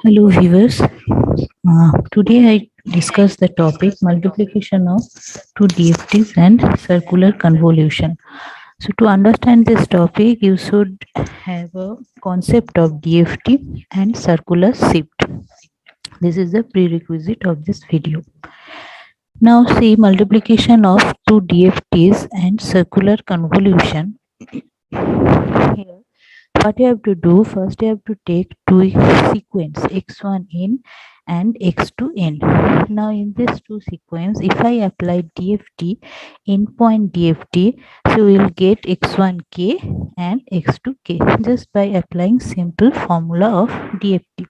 Hello viewers. Today I discuss the topic multiplication of two DFTs and circular convolution. So to understand this topic, you should have a concept of DFT and circular shift. This is the prerequisite of this video. Now see multiplication of two DFTs and circular convolution. Here what you have to do, first you have to take two sequence x1 in and x2 in. Now in this two sequence, if I apply DFT in point DFT, so we will get x1k and x2k just by applying simple formula of DFT.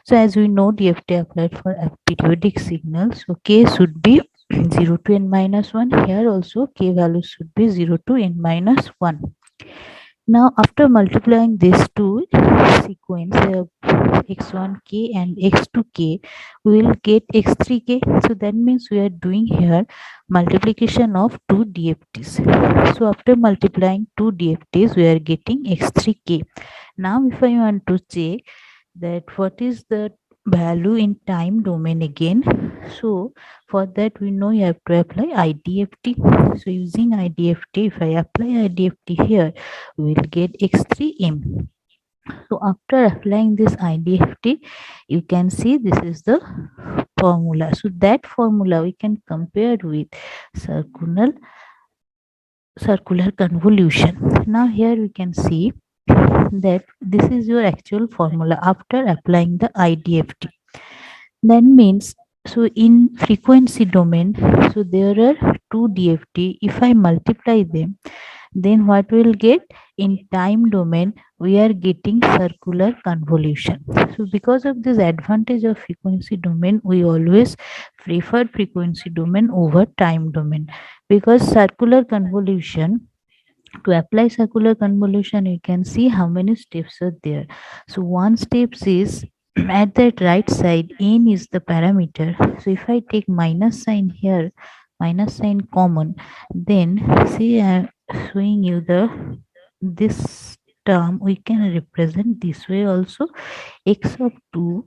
So as we know, DFT applied for a periodic signal, so k should be 0 to n minus 1. Here also k value should be 0 to n minus 1. Now after multiplying these two sequence x1k and x2k, we will get x3k. So that means we are doing here multiplication of two DFTs. So after multiplying two DFTs, we are getting x3k. Now if I want to check that what is the value in time domain again, so for that we know you have to apply IDFT. So using IDFT, if I apply IDFT here, we will get x3m. So after applying this IDFT, you can see this is the formula. So that formula we can compare with circular convolution. Now here we can see that this is your actual formula after applying the IDFT. That means, so in frequency domain, so there are two DFT. If I multiply them, then what we'll get? In time domain, we are getting circular convolution. So because of this advantage of frequency domain, we always prefer frequency domain over time domain, because circular convolution, to apply circular convolution, you can see how many steps are there. So one step is at that right side, n is the parameter. So if I take minus sign here, minus sign common, then see I'm showing you this term we can represent this way also. X of 2,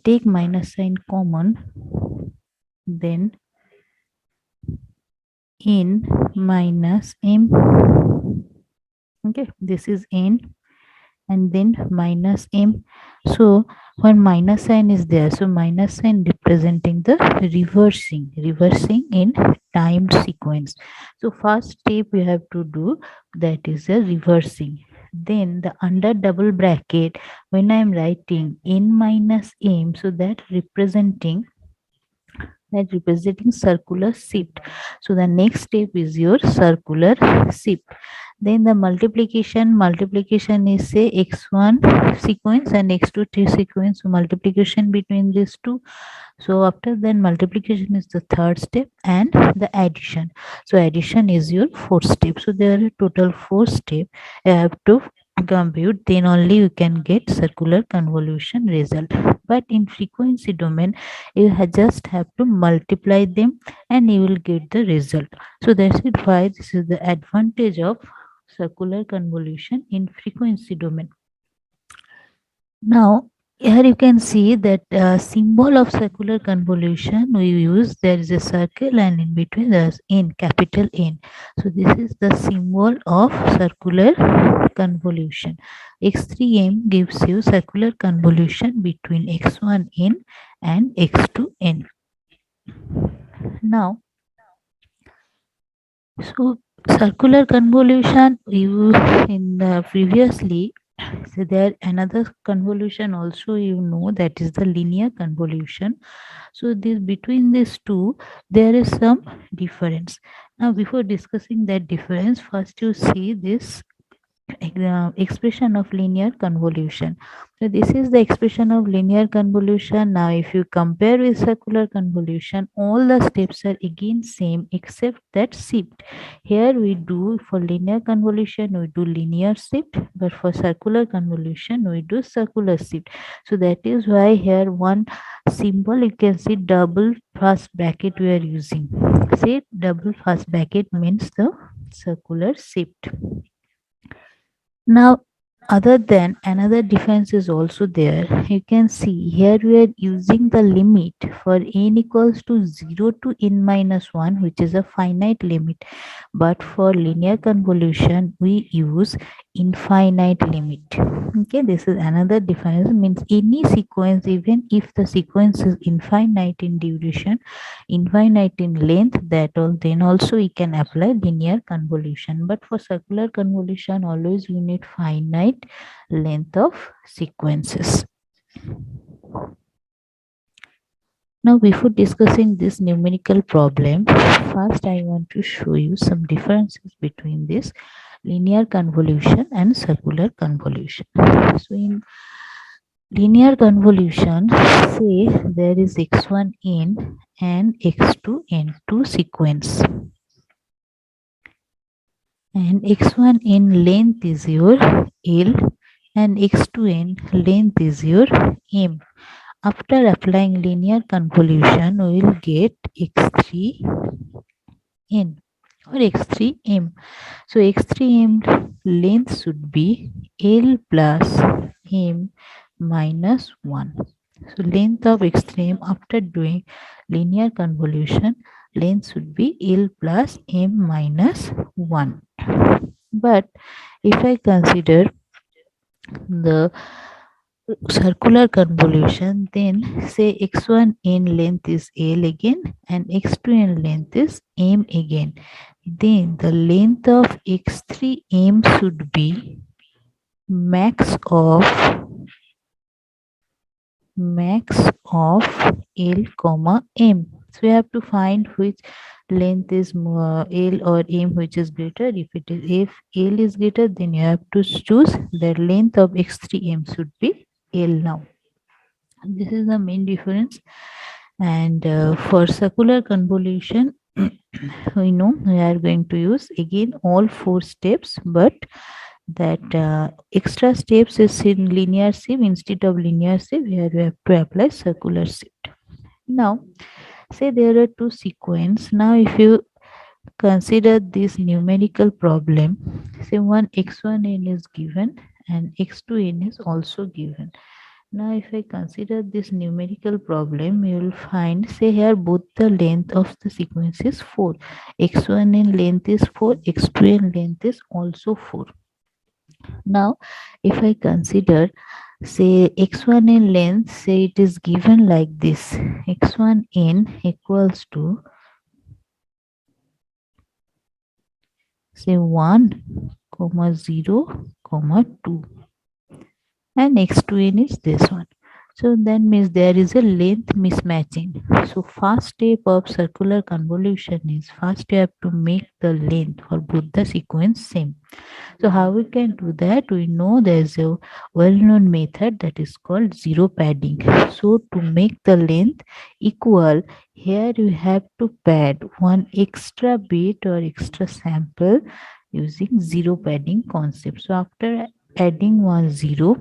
take minus sign common, then n minus m. Okay, this is n and then minus m. So when minus sign is there, so minus sign representing the reversing in time sequence. So first step you have to do, that is a reversing. Then the under double bracket, when I am writing n minus m, so that representing circular shift. So the next step is your circular shift. Then the multiplication is say x1 sequence and x2 sequence, so multiplication between these two. So after then multiplication is the third step, and the addition, so addition is your fourth step. So there are total 4 steps you have to compute, then only you can get circular convolution result. But in frequency domain, you just have to multiply them and you will get the result. So that's it, why this is the advantage of circular convolution in frequency domain. Now here you can see that symbol of circular convolution we use, there is a circle and in between there's n, capital N. So this is the symbol of circular convolution. X3m gives you circular convolution between x1n and x2n. Now, so circular convolution, you in the previously, so there another convolution also, you know, that is the linear convolution. So this between these two there is some difference. Now before discussing that difference, first you see this expression of linear convolution. So this is the expression of linear convolution. Now if you compare with circular convolution, all the steps are again same except that shift. Here we do, for linear convolution we do linear shift, but for circular convolution we do circular shift. So that is why here one symbol you can see double first bracket we are using. Say double first bracket means the circular shift. Now Other than another difference is also there. You can see here we are using the limit for n equals to 0 to n minus 1, which is a finite limit, but for linear convolution we use infinite limit. Okay, this is another difference. Means any sequence, even if the sequence is infinite in duration, infinite in length, that all, then also we can apply linear convolution. But for circular convolution always we need finite length of sequences. Now, before discussing this numerical problem, first I want to show you some differences between this linear convolution and circular convolution. So in linear convolution, say there is x1n and x2n2 sequence, and x1n length is your L and x2n length is your M. After applying linear convolution, we will get x3n or x3m. So x3m length should be L plus m minus 1. So length of x3m after doing linear convolution, length should be L plus m minus 1. But if I consider the circular convolution, then say x1 n length is L again and x2 n length is m again, then the length of x3 m should be max of L comma m. So we have to find which length is more, L or m, which is greater. If L is greater, then you have to choose the length of x3m should be L now. This is the main difference. And for circular convolution, we know we are going to use again all 4 steps, but that extra steps is in linear sieve. Instead of linear sieve, here we have to apply circular sieve. Now, say there are 2 sequence. Now, if you consider this numerical problem, say one x1n is given and x2n is also given. Now, if I consider this numerical problem, you will find, say here both the length of the sequence is 4. x1n length is 4, x2n length is also 4. Now, if I consider, say x1n length, say it is given like this, x1n equals to, say 1, 0, 2, and x2n is this one. So that means there is a length mismatching. So first step of circular convolution is, first you have to make the length for both the sequence same. So how we can do that? We know there's a well-known method that is called zero padding. So to make the length equal, here you have to pad one extra bit or extra sample using zero padding concept. So after adding one zero,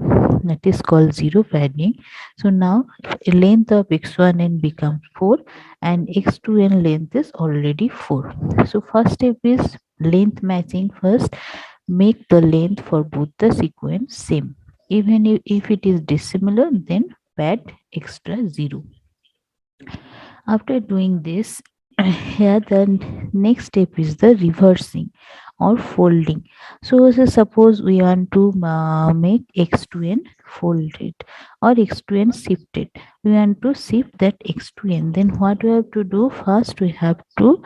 that is called zero padding. So now length of x1n becomes 4 and x2n length is already 4. So first step is length matching. First make the length for both the sequence same. Even if it is dissimilar, then pad extra 0. After doing this, here the next step is the reversing or folding. So suppose we want to make x2n folded or x2n shifted. We want to shift that x2n. Then what we have to do? First we have to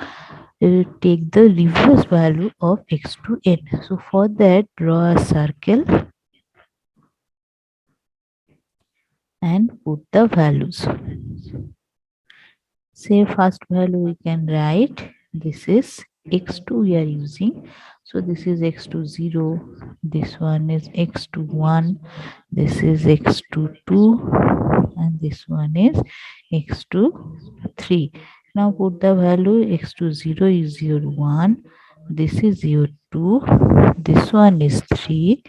take the reverse value of x2n. So for that, draw a circle and put the values. Say first value we can write, this is x2 we are using. So this is x2 0, this one is x2 1, this is x2 2, and this one is x2 3. Now put the value, x2 0 is your 1, this is your 2, this one is 3,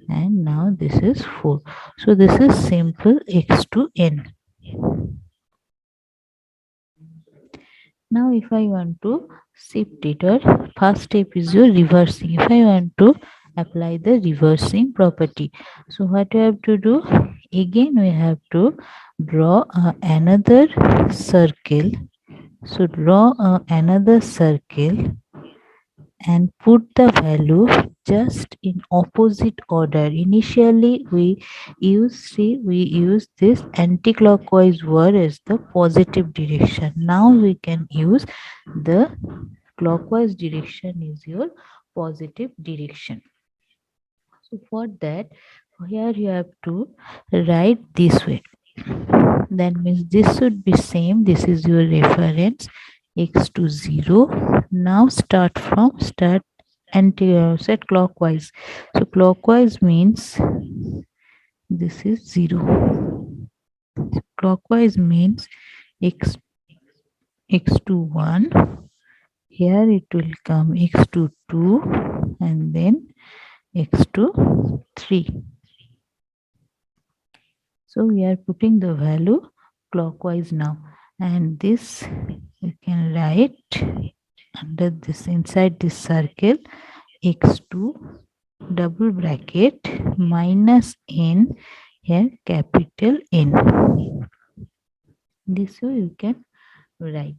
and now this is 4. So this is simple x2n. Now if I want to shift it, or first step is your reversing. If I want to apply the reversing property. So what we have to do? Again we have to draw another circle. So draw another circle and put the value just in opposite order. Initially we use this anti-clockwise word as the positive direction. Now we can use the clockwise direction is your positive direction. So for that, here you have to write this way. That means this should be same. This is your reference x to 0. Now start set clockwise. So clockwise means this is 0. Clockwise means x to 1. Here it will come x to 2 and then x to 3. So we are putting the value clockwise now, and this you can write under this, inside this circle, x2 double bracket minus n, here capital N. This way you can write.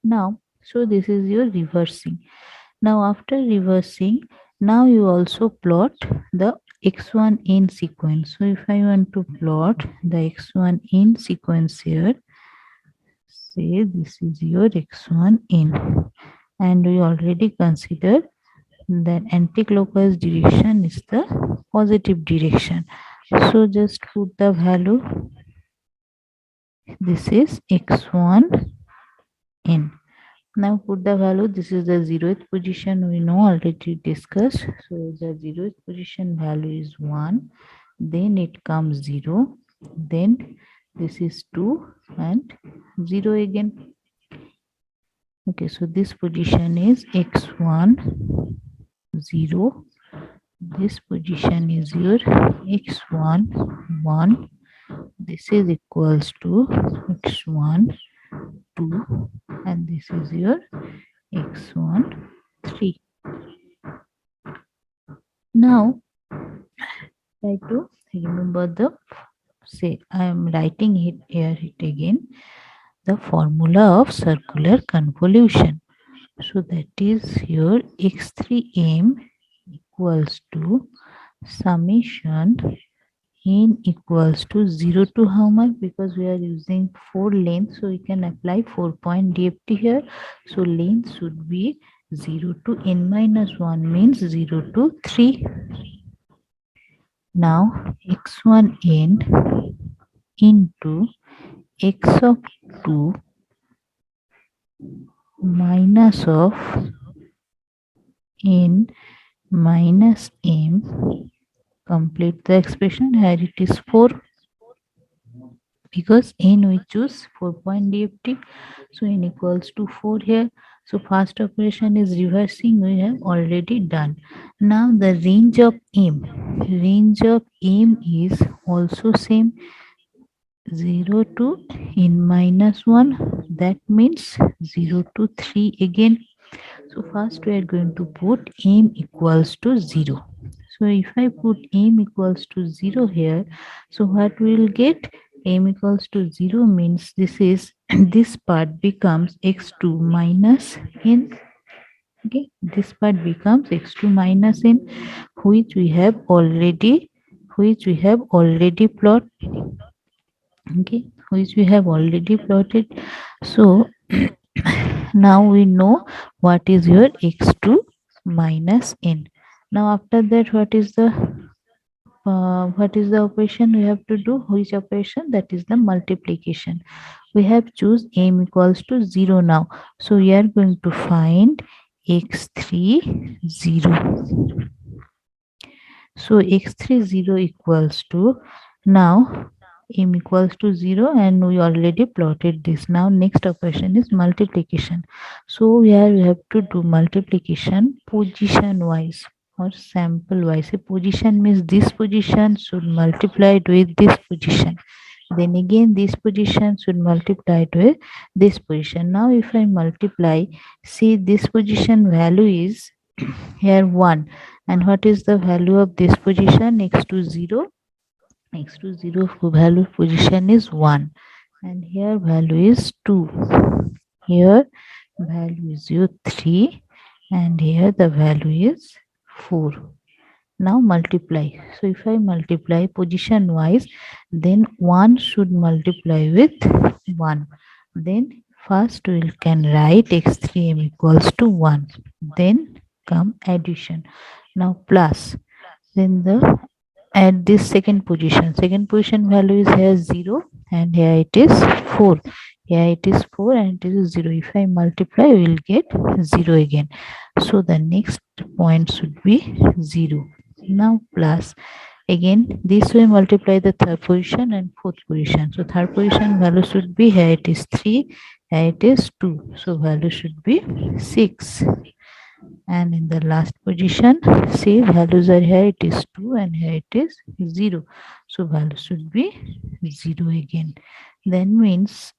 Now, so this is your reversing. Now after reversing, now you also plot the x1 in sequence. So if I want to plot the x1 in sequence here, say this is your x1 in, and we already considered that anti-clockwise direction is the positive direction. So just put the value. This is x1 in. Now put the value. This is the 0th position, we know, already discussed. So the 0th position value is 1, then it comes 0, then this is 2 and 0 again. Okay, so this position is x1 0, this position is your x1 1, this is equals to x1 2, and this is your x1 3. Now try to remember the, say I am writing it here it again, the formula of circular convolution. So that is your x3m equals to summation n equals to 0 to how much, because we are using 4 length, so we can apply 4-point DFT here. So length should be 0 to n minus 1, means 0 to 3. Now x1n into x of 2 minus of n minus m, complete the expression. Here it is 4, because n we choose 4-point DFT, so n equals to 4 here. So first operation is reversing, we have already done. Now the range of m is also same, 0 to n minus 1, that means 0 to 3 again. So first we are going to put m equals to 0. So if I put m equals to 0 here, so what we will get? M equals to 0 means this is this part becomes x2 minus n. Okay, this part becomes x2 minus n, which we have already plotted. Okay, which we have already plotted. So now we know what is your x2 minus n. Now after that, what is the operation we have to do? Which operation? That is the multiplication. We have choose m equals to 0 now. So we are going to find x3 0. So x3 0 equals to, now m equals to 0, and we already plotted this. Now next operation is multiplication. So here we have to do multiplication position wise or sample wise. A position means this position should multiply with this position, then again this position should multiply with this position. Now if I multiply, see this position value is here 1, And what is the value of this position? Next to 0. Next to 0 value position is 1. And here value is 2. Here value is your 3. And here the value is 4. Now multiply. So if I multiply position wise, then 1 should multiply with 1. Then first we can write x3m equals to 1. Then come addition. Now plus. Then the at this second position value is here 0 and here it is 4. Here it is 4 and it is 0. If I multiply, we will get 0 again. So the next point should be 0. Now plus. Again this way multiply the third position and fourth position. So third position value should be, here it is 3, here it is 2. So value should be 6. And in the last position, see values are here, it is 2 and here it is 0. So value should be 0 again. Then means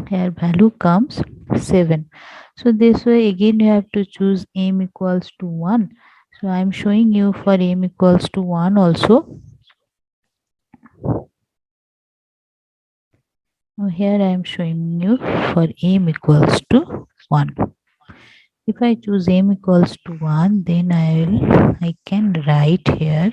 here value comes 7. So this way again you have to choose m equals to 1. So I am showing you for m equals to 1 also. Now here I am showing you for m equals to 1. If I choose m equals to 1, then I can write here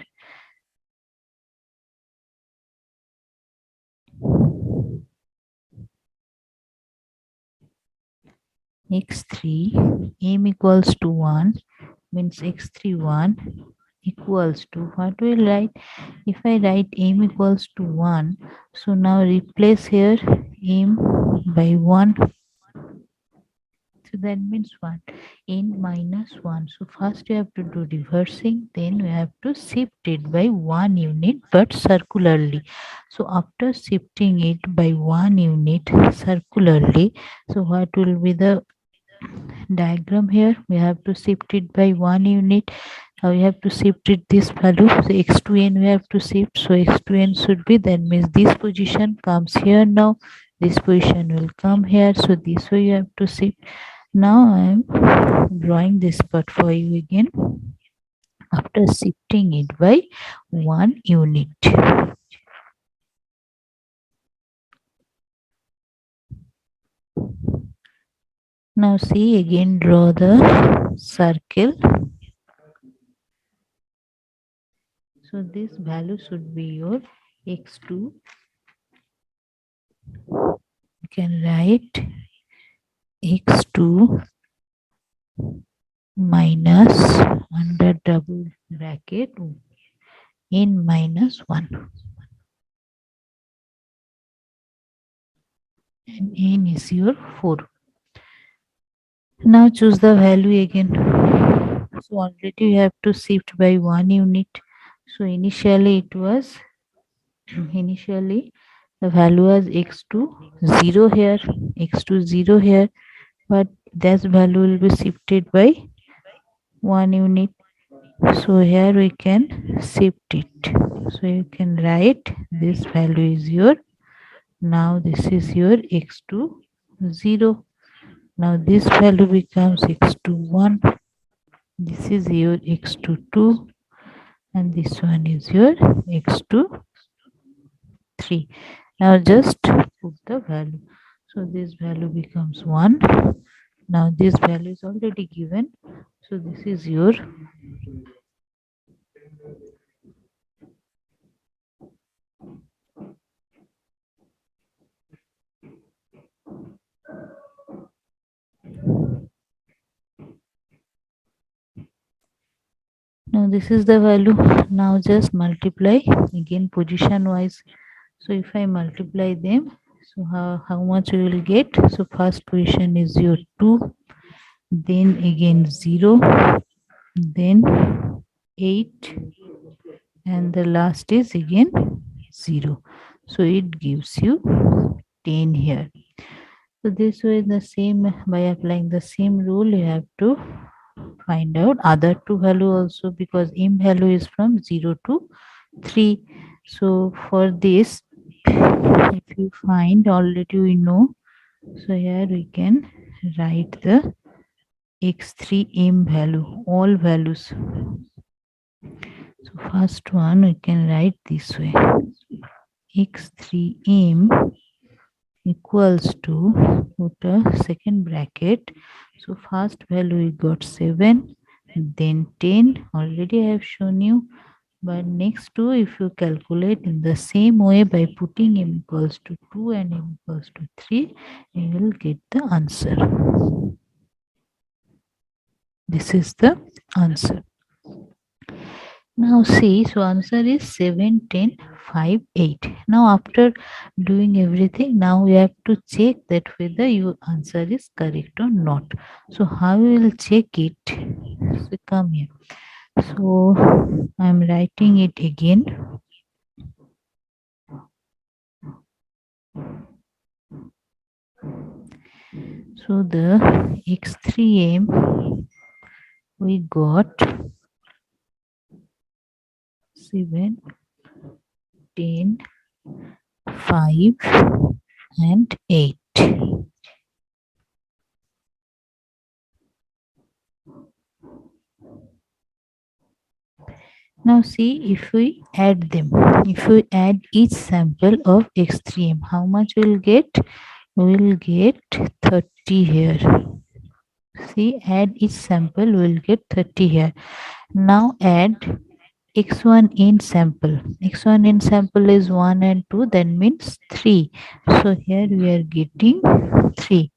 x3 m equals to 1 means x3 1 equals to, what will write? If I write m equals to 1, so now replace here m by 1. So that means what? N minus 1. So first you have to do reversing, then we have to shift it by 1 unit but circularly. So after shifting it by 1 unit circularly, so what will be the diagram here? We have to shift it by 1 unit. Now we have to shift it this value. So x to n we have to shift. So x to n should be, that means this position comes here now. This position will come here. So this way you have to shift. Now I am drawing this part for you again after shifting it by 1 unit. Now see, again draw the circle. So this value should be your x2. You can write x2 minus under double bracket n minus 1. And n is your 4. Now choose the value again. So already you have to shift by 1 unit. So initially it was the value was x2 0 here, x2 0 here, but this value will be shifted by 1 unit. So here we can shift it. So you can write this value is your, now this is your x2 0. Now this value becomes x2 1. This is your x2 2 and this one is your x2 3. Now just put the value. So this value becomes 1. Now this value is already given. So this is your now this is the value. Now just multiply again position wise. So if I multiply them, so how much we will get? So first position is your 2, then again 0, then 8, and the last is again 0. So it gives you 10 here. So this way, the same, by applying the same rule, you have to find out other two value also, because m value is from 0 to 3. So for this, if you find, already we know, so here we can write the x3 m value, all values. So first one we can write this way: x3m equals to, put a second bracket. So first value we got 7, then 10. Already I have shown you. But next two, if you calculate in the same way by putting m equals to 2 and m equals to 3, you will get the answer. This is the answer. Now see, so answer is 7, 10, 5, 8. Now after doing everything, now we have to check that whether your answer is correct or not. So how we will check it? So come here. So I'm writing it again. So the x3m we got 7, 10, 5 and 8. Now see, if we add them, if we add each sample of x3m, how much we'll get? We'll get 30 here. See, add each sample, we'll get 30 here. Now add x1 in sample. X1 in sample is 1 and 2, that means 3. So here we are getting 3.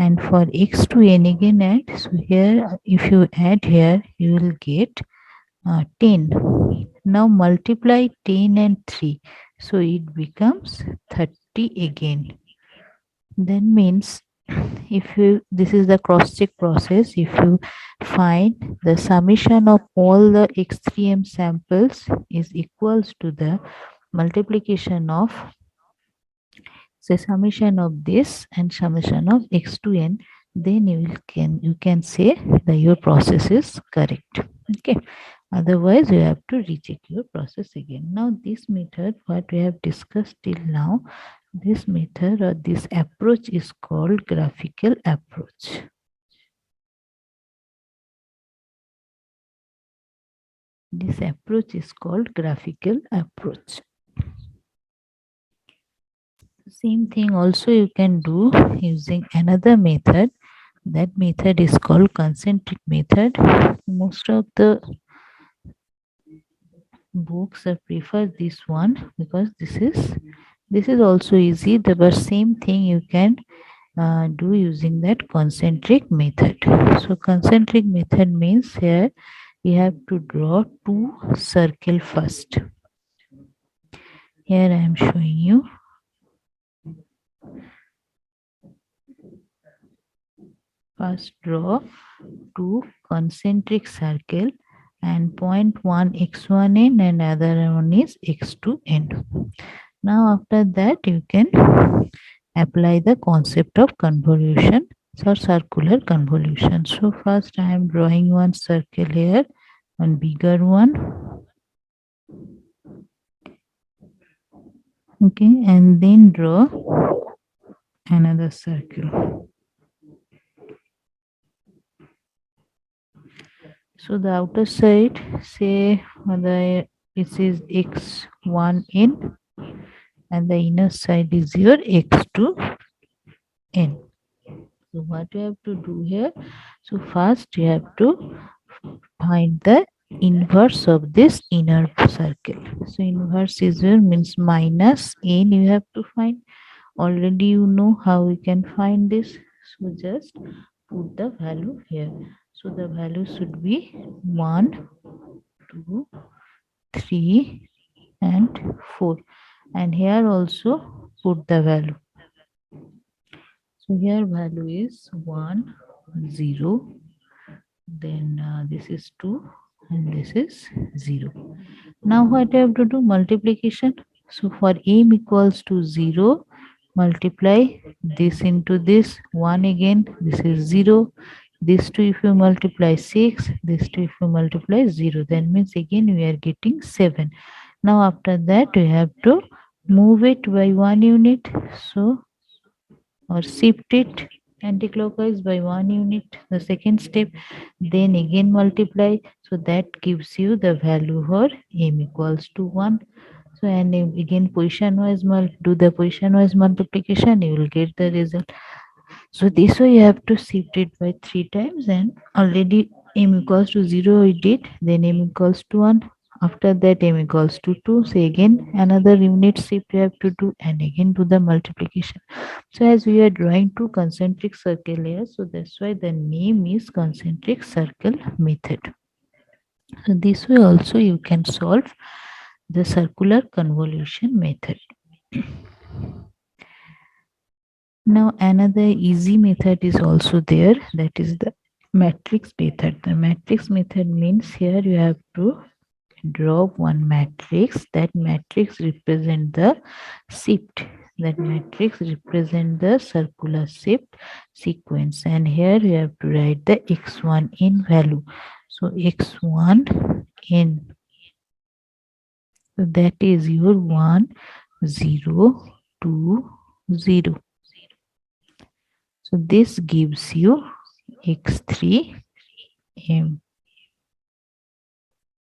And for x2 n again add. So here, if you add here, you will get 10. Now multiply 10 and 3. So it becomes 30 again. Then means, if you, this is the cross check process, if you find the summation of all the x3m samples is equals to the multiplication of, say, summation of this and summation of x2n, then you can say that your process is correct. Okay, otherwise you have to recheck your process again. Now this method what we have discussed till now, this method or this approach is called graphical approach. This approach is called graphical approach. Same thing also you can do using another method. That method is called concentric method. Most of the books prefer this one because this is also easy. The same thing you can do using that concentric method. So concentric method means here you have to draw two circle first. Here I am showing you. First draw two concentric circle and point one x1n and other one is x2n. Now after that you can apply the concept of convolution or circular convolution. So first I am drawing one circle here, one bigger one. Okay, and then draw another circle. So the outer side, say this is x1n and the inner side is your x2n. So what you have to do here? So first you have to find the inverse of this inner circle. So inverse is your means minus n you have to find. Already you know how we can find this. So just put the value here. So the value should be 1, 2, 3 and 4. And here also put the value. So here value is 1, 0. Then this is 2 and this is 0. Now what I have to do? Multiplication. So for m equals to 0, multiply this into this 1 again, this is 0. This 2 if you multiply 6, this 2 if you multiply 0, then means again we are getting 7. Now after that we have to move it by 1 unit, so or shift it anticlockwise by 1 unit, the second step, then again multiply. So that gives you the value for m equals to 1. So and again position wise do the position wise multiplication, you will get the result. So this way you have to shift it by 3 times, and already m equals to 0 we did, then m equals to 1. After that m equals to 2. So again another unit shift you have to do, and again do the multiplication. So as we are drawing two concentric circle here, so that's why the name is concentric circle method. So this way also you can solve the circular convolution method. Now another easy method is also there, that is the matrix method. The matrix method means here you have to draw one matrix. That matrix represent the shift. That matrix represent the circular shift sequence, and here you have to write the x1 in value. So x1 in, so that is your 1 0 2 0. So this gives you x3 m.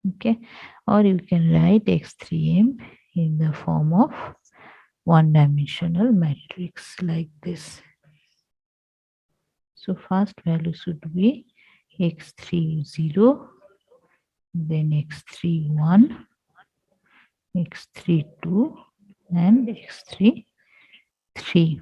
Okay, or you can write x3m in the form of one-dimensional matrix like this. So first value should be x3 0, then x3 1, x3 2, and x3 3.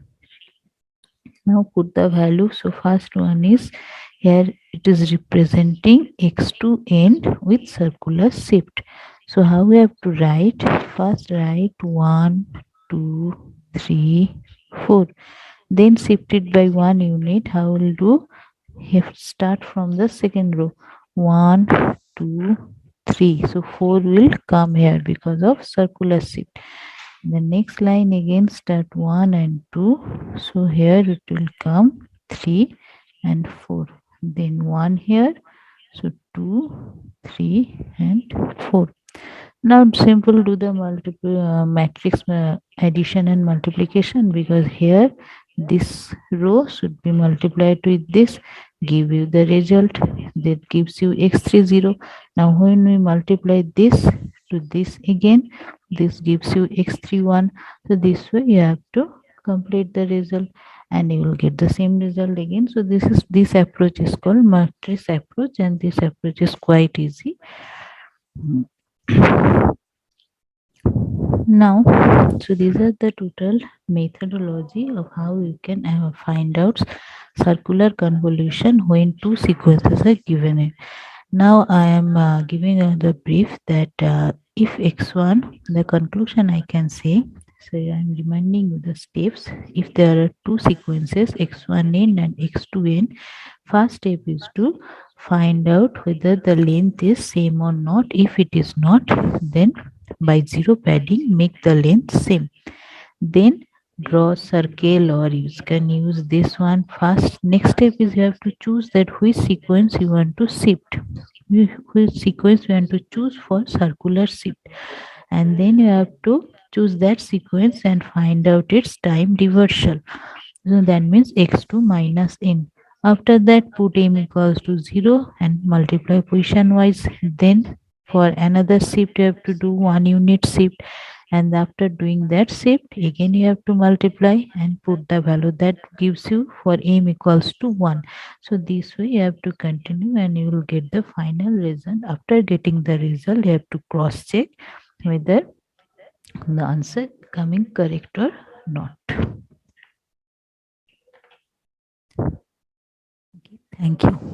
Now put the value. So first one is, here it is representing x2 end with circular shift. So how we have to write? First write 1 2 3 4, then shift it by 1 unit. How will do? Have start from the second row. 1 2 3. So 4 will come here because of circular shift. The next line again start 1 and 2. So here it will come 3 and 4. Then 1 here. So 2, 3 and 4. Now simple do the multiple matrix addition and multiplication, because here this row should be multiplied with this, give you the result that gives you x30. Now when we multiply this to this again, this gives you x31. So this way you have to complete the result and you will get the same result again. So this approach is called matrix approach, and this approach is quite easy. Now, so these are the total methodology of how you can find out circular convolution when two sequences are given. Now I am giving the brief that if x1, the conclusion I can say. So I am reminding you the steps. If there are two sequences x1n and x2n, first step is to find out whether the length is same or not. If it is not, then by zero padding make the length same. Then draw circle, or you can use this one first. Next step is you have to choose that which sequence you want to shift, which sequence you want to choose for circular shift, and then you have to choose that sequence and find out its time reversal. So that means x2 minus n. After that put m equals to 0 and multiply position wise. Then for another shift you have to do 1 unit shift, and after doing that shift again you have to multiply and put the value that gives you for m equals to 1. So this way you have to continue and you will get the final result. After getting the result, you have to cross check whether the answer coming correct or not. Thank you.